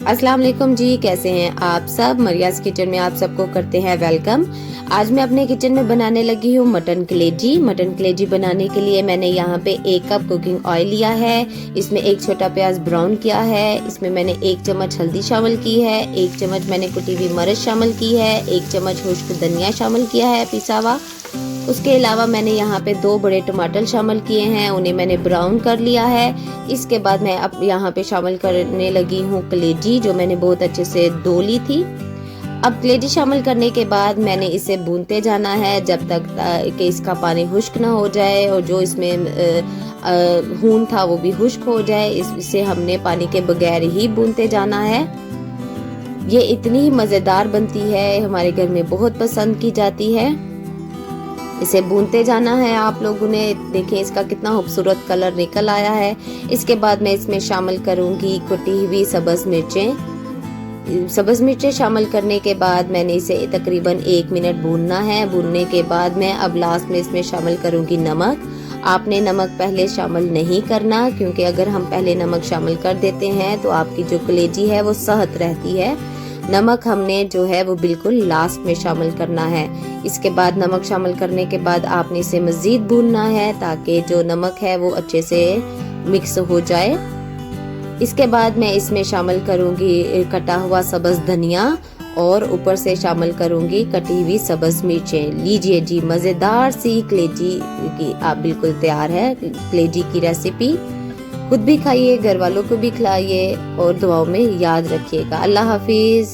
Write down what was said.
अस्सलाम वालेकुम जी, कैसे हैं आप सब। मरियाज किचन में आप सबको करते हैं वेलकम। आज मैं अपने किचन में बनाने लगी हूँ मटन कलेजी। मटन कलेजी बनाने के लिए मैंने यहाँ पे 1 कप कुकिंग ऑयल लिया है। इसमें 1 छोटा प्याज ब्राउन किया है। इसमें मैंने 1 चम्मच हल्दी शामिल की है, 1 चम्मच मैंने कुटी हुई मिर्च शामिल की है, 1 चम्मच खुश्क धनिया शामिल किया है पिसा हुआ। उसके अलावा मैंने यहाँ पे 2 बड़े टमाटर शामिल किए हैं, उन्हें मैंने ब्राउन कर लिया है। इसके बाद मैं अब यहाँ पे शामिल करने लगी हूँ कलेजी, जो मैंने बहुत अच्छे से धो ली थी। अब कलेजी शामिल करने के बाद मैंने इसे भूनते जाना है जब तक कि इसका पानी खुश्क ना हो जाए और जो इसमें खून था वो भी खुश्क हो जाए। इसे हमने पानी के बगैर ही भूनते जाना है। ये इतनी ही मज़ेदार बनती है, हमारे घर में बहुत पसंद की जाती है। इसे भूनते जाना है आप लोगों ने। देखें इसका कितना खूबसूरत कलर निकल आया है। इसके बाद मैं इसमें शामिल करूंगी कुटी हुई सब्ज़ मिर्चें। सब्ज़ मिर्चें शामिल करने के बाद मैंने इसे तकरीबन 1 मिनट भूनना है। भूनने के बाद मैं अब लास्ट में इसमें शामिल करूंगी नमक। आपने नमक पहले शामिल नहीं करना, क्योंकि अगर हम पहले नमक शामिल कर देते हैं तो आपकी जो कलेजी है वो सहत रहती है। नमक हमने जो है वो बिल्कुल लास्ट में शामिल करना है। इसके बाद नमक शामिल करने के बाद आपने इसे मज़ीद भूनना है ताकि जो नमक है वो अच्छे से मिक्स हो जाए। इसके बाद मैं इसमें शामिल करूंगी कटा हुआ सब्ज़ धनिया और ऊपर से शामिल करूंगी कटी हुई सब्ज़ मिर्चें। लीजिए जी, मज़ेदार सी कलेजी की आप बिल्कुल तैयार है। कलेजी की रेसिपी खुद भी खाइए, घर वालों को भी खिलाइए और दुआओं में याद रखिएगा। अल्लाह हाफिज।